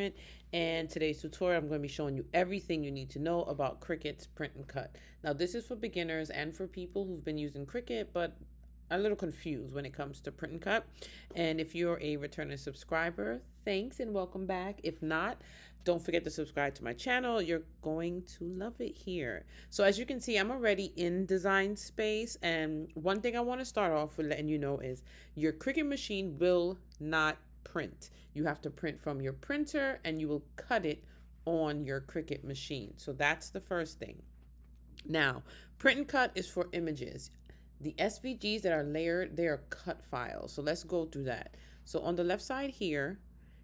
encouragement. And today's tutorial, I'm going to be showing you everything you need to know about Cricut's print and cut. Now, this is for beginners and for people who've been using Cricut, but are a little confused when it comes to print and cut. And if you're a returning subscriber, thanks and welcome back. If not, don't forget to subscribe to my channel. You're going to love it here. So as you can see, I'm already in Design Space. And one thing I want to start off with letting you know is your Cricut machine will not print. You have to print from your printer and you will cut it on your Cricut machine. So that's the first thing. Now, print and cut is for images. The SVGs that are layered, they are cut files. So let's go through that. So on the left side here,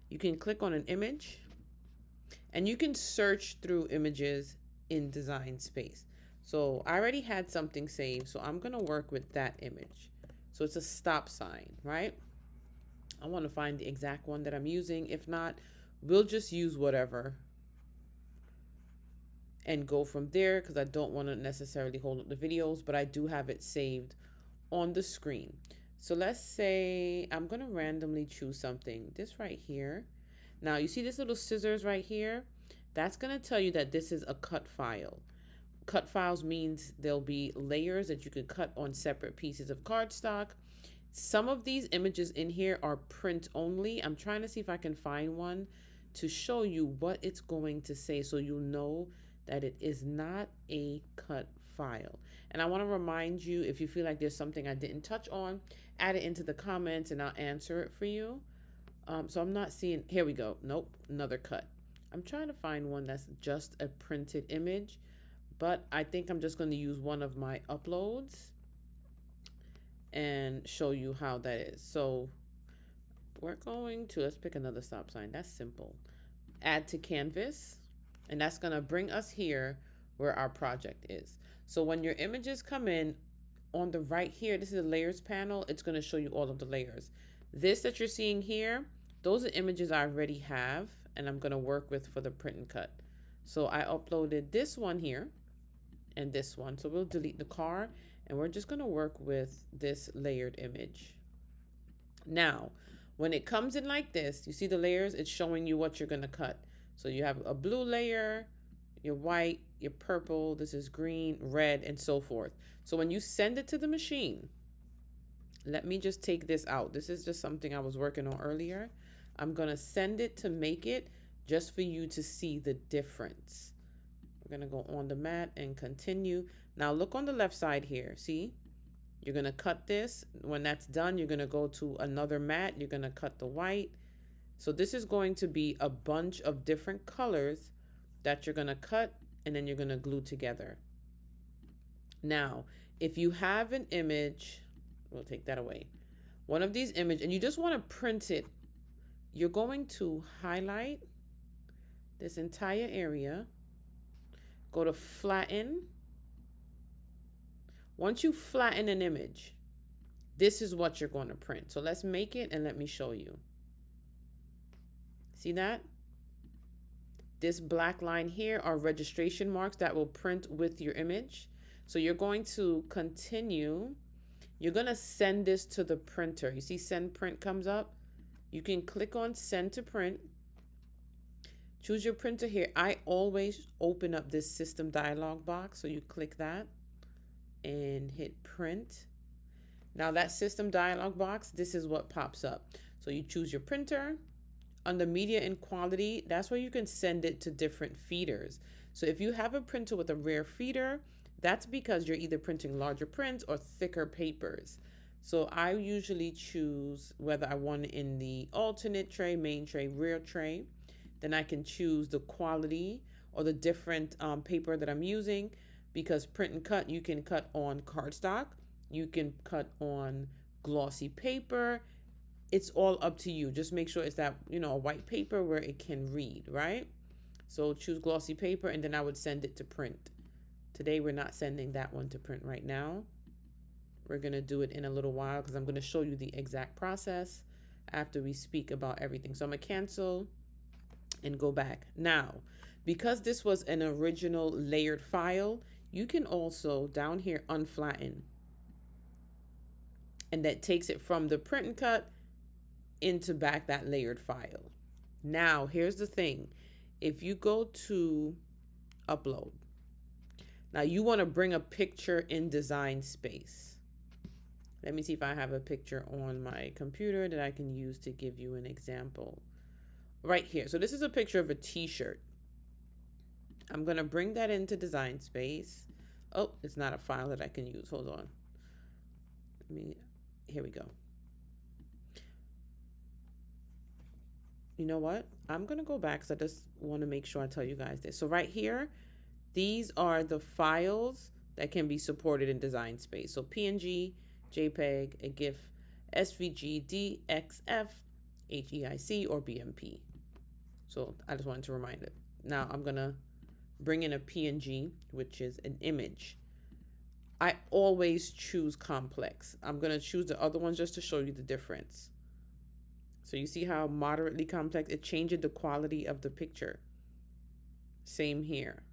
you can click on an image and you can search through images in Design Space. So I already had something saved, so I'm gonna work with that image. So it's a stop sign, right? I wanna find the exact one that I'm using. If not, we'll just use whatever and go from there because I don't want to necessarily hold up the videos, but I do have it saved on the screen. So let's say I'm going to randomly choose something, this right here. Now you see this little scissors right here? That's going to tell you that this is a cut file. Cut files means there'll be layers that you can cut on separate pieces of cardstock. Some of these images in here are print only. I'm trying to see if I can find one to show you what it's going to say so you'll know that it is not a cut file. And I want to remind you, if you feel like there's something I didn't touch on, add it into the comments and I'll answer it for you. So I'm not seeing, here we go. Nope, another cut. I'm trying to find one that's just a printed image, but I think I'm just going to use one of my uploads and show you how that is. So we're going to, let's pick another stop sign. That's simple. Add to canvas. And that's going to bring us here where our project is. So when your images come in on the right here, this is the layers panel. It's going to show you all of the layers. This that you're seeing here, those are images I already have and I'm going to work with for the print and cut. So I uploaded this one here and this one. So we'll delete the car and we're just going to work with this layered image. Now, when it comes in like this, you see the layers, it's showing you what you're going to cut. So you have a blue layer, your white, your purple, this is green, red, and so forth. So when you send it to the machine, let me just take this out. This is just something I was working on earlier. I'm going to send it to make it just for you to see the difference. We're going to go on the mat and continue. Now look on the left side here. See, you're going to cut this. When that's done, you're going to go to another mat. You're going to cut the white. So this is going to be a bunch of different colors that you're going to cut and then you're going to glue together. Now, if you have an image, we'll take that away. One of these images, and you just want to print it, you're going to highlight this entire area, go to flatten. Once you flatten an image, this is what you're going to print. So let's make it and let me show you. See that? This black line here are registration marks that will print with your image. So you're going to continue. You're going to send this to the printer. You see send print comes up. You can click on send to print. Choose your printer here. I always open up this system dialog box. So you click that and hit print. Now that system dialog box, this is what pops up. So you choose your printer. Under media and quality, that's where you can send it to different feeders. So if you have a printer with a rare feeder, that's because you're either printing larger prints or thicker papers. So I usually choose whether I want it in the alternate tray, main tray, rear tray. Then I can choose the quality or the different paper that I'm using, because print and cut, you can cut on cardstock, you can cut on glossy paper. It's all up to you. Just make sure it's that, a white paper where it can read, right? So choose glossy paper and then I would send it to print. Today, we're not sending that one to print right now. We're going to do it in a little while because I'm going to show you the exact process after we speak about everything. So I'm going to cancel and go back. Now, because this was an original layered file, you can also down here unflatten. And that takes it from the print and cut into back that layered file. Now, here's the thing. If you go to upload, now you want to bring a picture in Design Space. Let me see if I have a picture on my computer that I can use to give you an example. Right here. So this is a picture of a t-shirt. I'm going to bring that into Design Space. Oh, it's not a file that I can use. Hold on. Here we go. You know what? I'm going to go back because I just want to make sure I tell you guys this. So right here, these are the files that can be supported in Design Space. So PNG, JPEG, a GIF, SVG, DXF, HEIC, or BMP. So I just wanted to remind it. Now I'm going to bring in a PNG, which is an image. I always choose complex. I'm going to choose the other ones just to show you the difference. So you see how moderately complex, it changes the quality of the picture. Same here.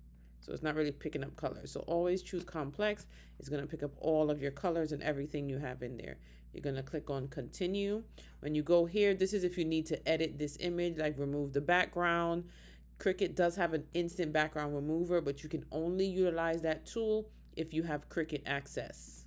So it's not really picking up colors. So always choose complex. It's going to pick up all of your colors and everything you have in there. You're going to click on continue. When you go here, this is if you need to edit this image, like remove the background. Cricut does have an instant background remover, but you can only utilize that tool if you have Cricut access.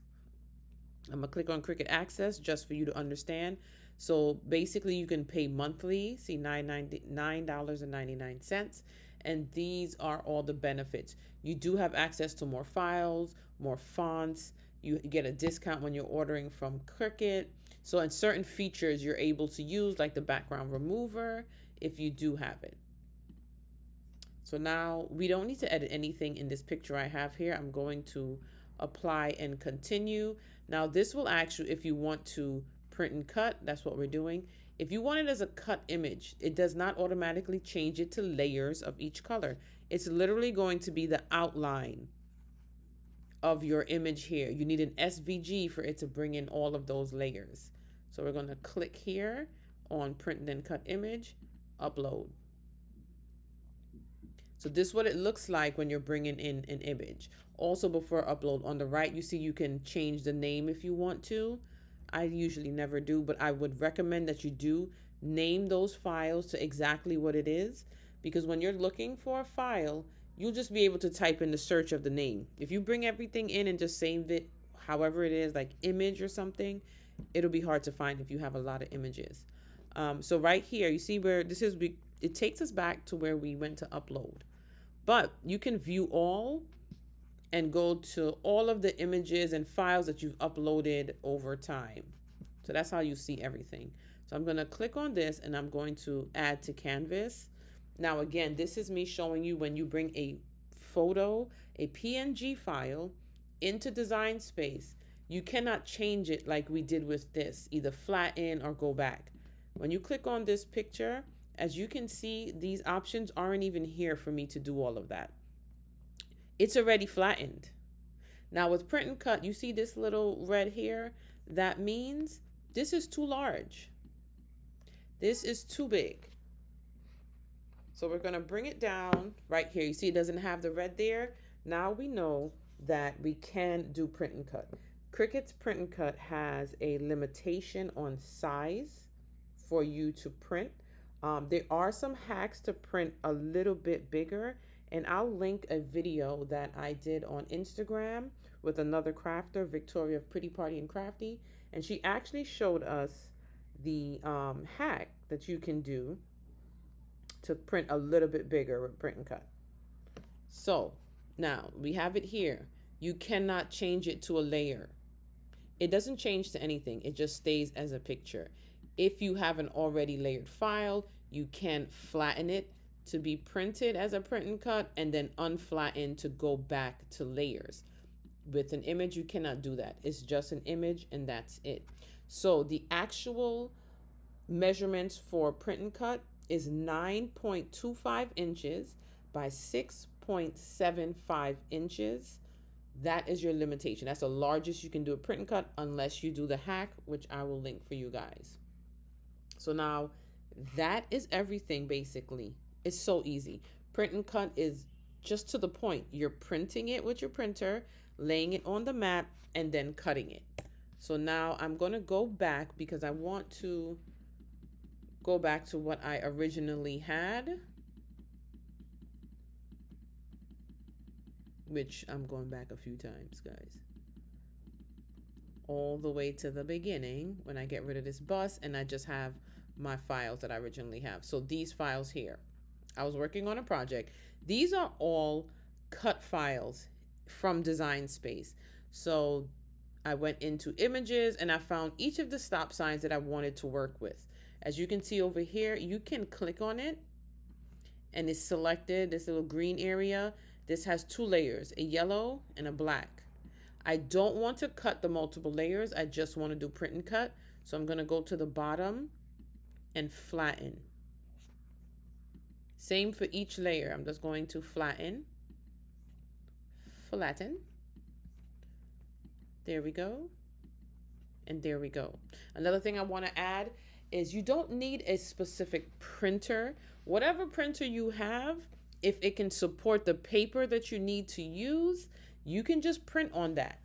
I'm going to click on Cricut access just for you to understand. So basically you can pay monthly, see $9.99. And these are all the benefits. You do have access to more files, more fonts. You get a discount when you're ordering from Cricut. So in certain features you're able to use, like the background remover, if you do have it. So now we don't need to edit anything in this picture I have here. I'm going to apply and continue. Now this will actually, if you want to print and cut, that's what we're doing. If you want it as a cut image, it does not automatically change it to layers of each color. It's literally going to be the outline of your image here. You need an SVG for it to bring in all of those layers. So we're going to click here on print and then cut image, upload. So this is what it looks like when you're bringing in an image. Also before upload, on the right, you see you can change the name if you want to. I usually never do, but I would recommend that you do name those files to exactly what it is, because when you're looking for a file, you'll just be able to type in the search of the name. If you bring everything in and just save it however it is, like image or something, it'll be hard to find if you have a lot of images. So right here, you see where this is, it takes us back to where we went to upload. But you can view all and go to all of the images and files that you've uploaded over time. So that's how you see everything. So I'm going to click on this and I'm going to add to canvas. Now again, this is me showing you when you bring a photo, a PNG file into Design Space, you cannot change it like we did with this, either flatten or go back. When you click on this picture, as you can see, these options aren't even here for me to do all of that. It's already flattened. Now with print and cut, you see this little red here? That means this is too large. This is too big. So we're going to bring it down right here. You see it doesn't have the red there. Now we know that we can do print and cut. Cricut's print and cut has a limitation on size for you to print. There are some hacks to print a little bit bigger. And I'll link a video that I did on Instagram with another crafter, Victoria of Pretty Party and Crafty. And she actually showed us the hack that you can do to print a little bit bigger with print and cut. So now we have it here. You cannot change it to a layer. It doesn't change to anything. It just stays as a picture. If you have an already layered file, you can flatten it to be printed as a print and cut and then unflatten to go back to layers. With an image, you cannot do that. It's just an image and that's it. So the actual measurements for print and cut is 9.25 inches by 6.75 inches. That is your limitation. That's the largest you can do a print and cut unless you do the hack, which I will link for you guys. So now that is everything basically. It's so easy. Print and cut is just to the point. You're printing it with your printer, laying it on the mat, and then cutting it. So now I'm going to go back because I want to go back to what I originally had, which I'm going back a few times, guys. All the way to the beginning when I get rid of this bus and I just have my files that I originally have. So these files here, I was working on a project. These are all cut files from Design Space. So I went into images and I found each of the stop signs that I wanted to work with. As you can see over here, you can click on it and it's selected, this little green area. This has two layers, a yellow and a black. I don't want to cut the multiple layers. I just want to do print and cut. So I'm going to go to the bottom and flatten. Same for each layer. I'm just going to flatten. There we go. And there we go. Another thing I want to add is you don't need a specific printer. Whatever printer you have, if it can support the paper that you need to use, you can just print on that.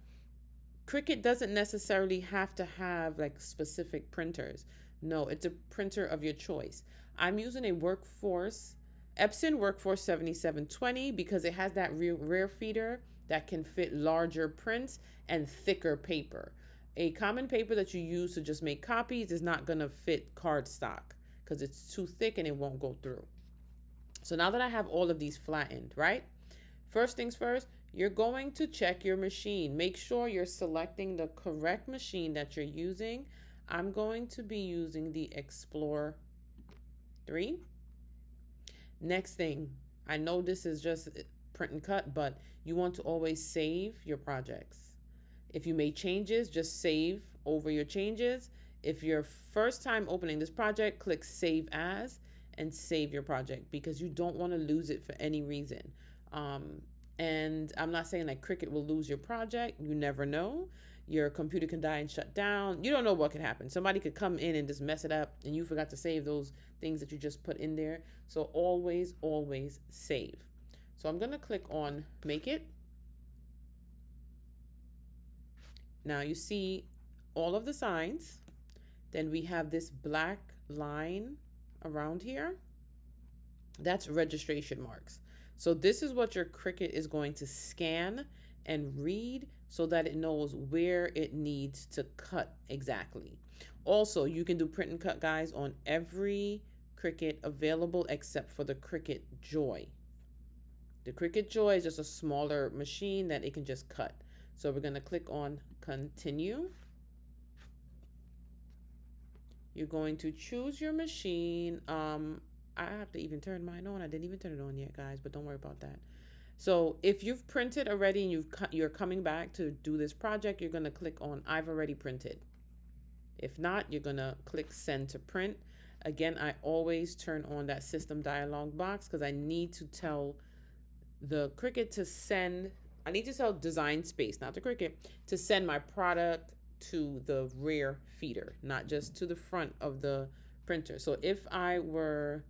Cricut doesn't necessarily have to have like specific printers. No, it's a printer of your choice. I'm using a Epson Workforce 7720 because it has that rear feeder that can fit larger prints and thicker paper. A common paper that you use to just make copies is not going to fit cardstock because it's too thick and it won't go through. So now that I have all of these flattened, right? First things first, you're going to check your machine. Make sure you're selecting the correct machine that you're using. I'm going to be using the Explore 3. Next thing, I know this is just print and cut, but you want to always save your projects. If you made changes, just save over your changes. If you're first time opening this project, click Save As and save your project because you don't want to lose it for any reason. And I'm not saying like Cricut will lose your project. You never know. Your computer can die and shut down. You don't know what could happen. Somebody could come in and just mess it up and you forgot to save those things that you just put in there. So always, always save. So I'm going to click on Make It. Now you see all of the signs. Then we have this black line around here. That's registration marks. So this is what your Cricut is going to scan and read so that it knows where it needs to cut exactly. Also, you can do print and cut, guys, on every Cricut available except for the Cricut Joy. The Cricut Joy is just a smaller machine that it can just cut. So we're going to click on Continue. You're going to choose your machine. I have to even turn mine on. I didn't even turn it on yet, guys, but don't worry about that. So if you've printed already and you're coming back to do this project, you're going to click on I've already printed. If not, you're going to click Send to Print. Again, I always turn on that system dialog box because I need to tell the Cricut to send, I need to tell Design Space, not the Cricut, to send my product to the rear feeder, not just to the front of the printer. So if I were,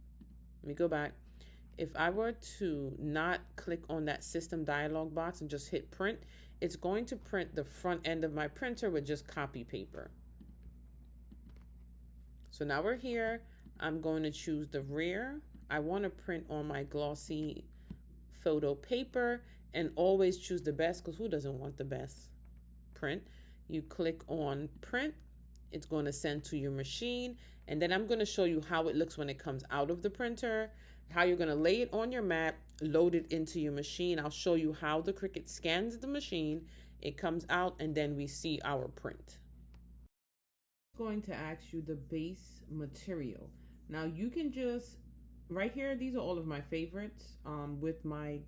let me go back. If I were to not click on that system dialog box and just hit print, it's going to print the front end of my printer with just copy paper. So now we're here. I'm going to choose the rear. I want to print on my glossy photo paper and always choose the best because who doesn't want the best print? You click on print. It's going to send to your machine. And then I'm going to show you how it looks when it comes out of the printer, how you're going to lay it on your mat, load it into your machine. I'll show you how the Cricut scans the machine. It comes out and then we see our print. I'm going to ask you the base material. Now you can just, right here, these are all of my favorites. With my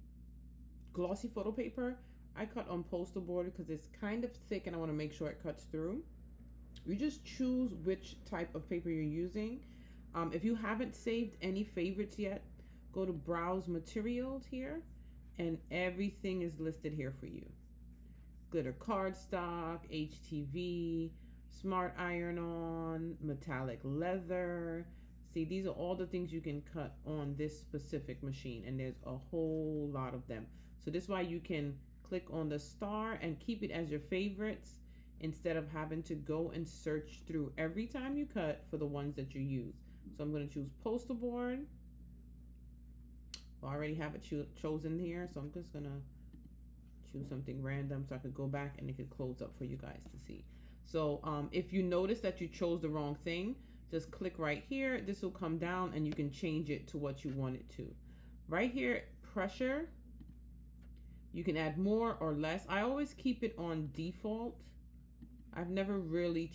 glossy photo paper, I cut on poster board because it's kind of thick and I want to make sure it cuts through. You just choose which type of paper you're using. If you haven't saved any favorites yet, go to Browse Materials here, and everything is listed here for you. Glitter cardstock, HTV, smart iron-on, metallic leather. See, these are all the things you can cut on this specific machine, and there's a whole lot of them. So this is why you can click on the star and keep it as your favorites instead of having to go and search through every time you cut for the ones that you use. So I'm going to choose poster board. I already have it chosen here, so I'm just going to choose something random so I could go back and it could close up for you guys to see. So if you notice that you chose the wrong thing, just click right here. This will come down and you can change it to what you want it to. Right here, pressure. You can add more or less. I always keep it on default. I've never really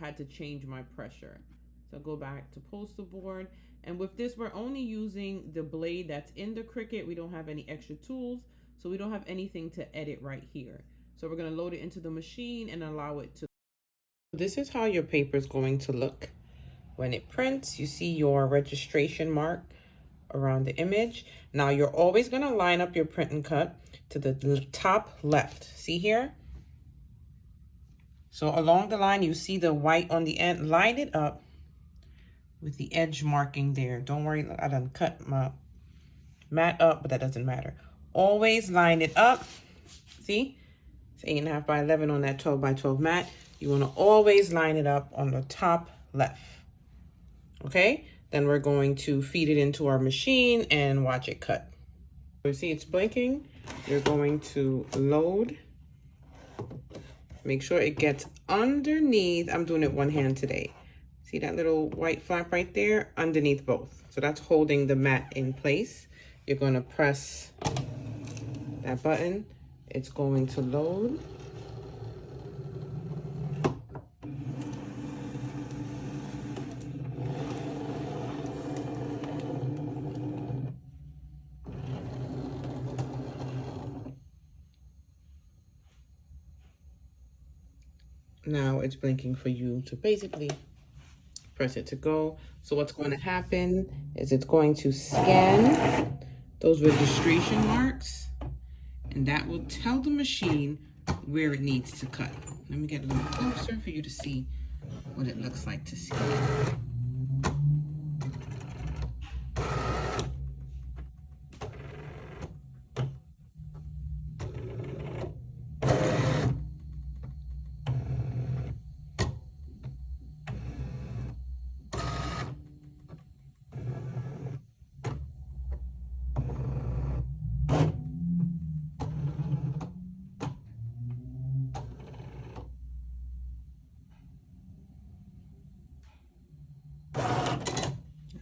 had to change my pressure. So go back to poster board. And with this, we're only using the blade that's in the Cricut. We don't have any extra tools, so we don't have anything to edit right here. So we're gonna load it into the machine and allow it to. This is how your paper is going to look. When it prints, you see your registration mark around the image. Now you're always gonna line up your print and cut to the top left. See here? So along the line, you see the white on the end, line it up with the edge marking there. Don't worry, I done cut my mat up, but that doesn't matter. Always line it up. See? It's 8.5 by 11 on that 12 by 12 mat. You wanna always line it up on the top left. Okay? Then we're going to feed it into our machine and watch it cut. You see it's blinking. You're going to load. Make sure it gets underneath. I'm doing it one hand today. See that little white flap right there? Underneath both. So that's holding the mat in place. You're going to press that button. It's going to load. Now it's blinking for you to basically press it to go. So what's going to happen is it's going to scan those registration marks, and that will tell the machine where it needs to cut. Let me get a little closer for you to see what it looks like to see.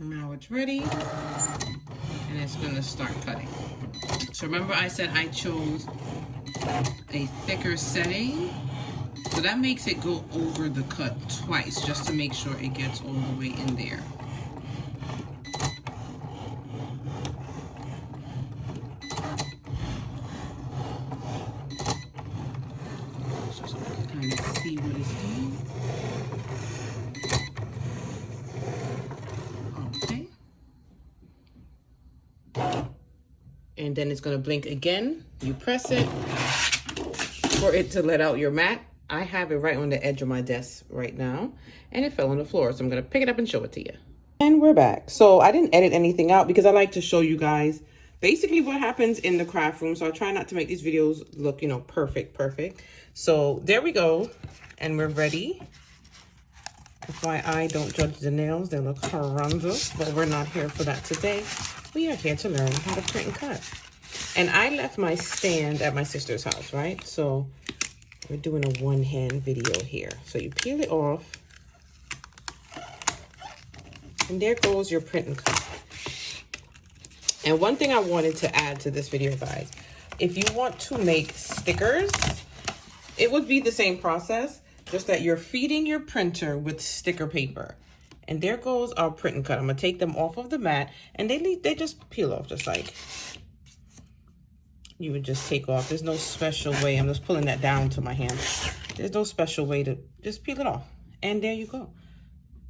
Now it's ready, and it's gonna start cutting. So remember I said I chose a thicker setting, so that makes it go over the cut twice, just to make sure it gets all the way in there. So we can kind of see what it's doing. And then it's going to blink again. You press it for it to let out your mat. I have it right on the edge of my desk right now, and it fell on the floor. So I'm going to pick it up and show it to you. And we're back. So I didn't edit anything out because I like to show you guys basically what happens in the craft room. So I try not to make these videos look, you know, perfect. So there we go. And we're ready. FYI, don't judge the nails. They look horrendous, but we're not here for that today. We are here to learn how to print and cut. And I left my stand at my sister's house, right? So we're doing a one-hand video here. So you peel it off. And there goes your print and cut. And one thing I wanted to add to this video, guys, if you want to make stickers, it would be the same process, just that you're feeding your printer with sticker paper. And there goes our print and cut. I'm gonna take them off of the mat, and they just peel off, just like you would just take off. There's no special way. I'm just pulling that down to my hand. There's no special way to just peel it off. And there you go.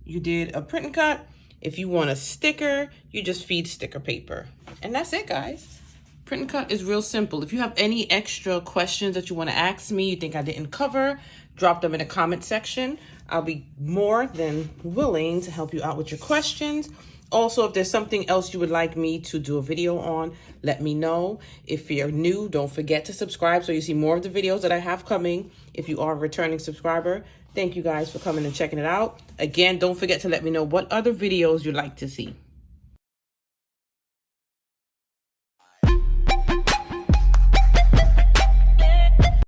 You did a print and cut. If you want a sticker, you just feed sticker paper. And that's it, guys. Print and cut is real simple. If you have any extra questions that you want to ask me, you think I didn't cover, drop them in the comment section. I'll be more than willing to help you out with your questions. Also, if there's something else you would like me to do a video on, let me know. If you're new, don't forget to subscribe so you see more of the videos that I have coming. If you are a returning subscriber, thank you guys for coming and checking it out. Again, don't forget to let me know what other videos you'd like to see.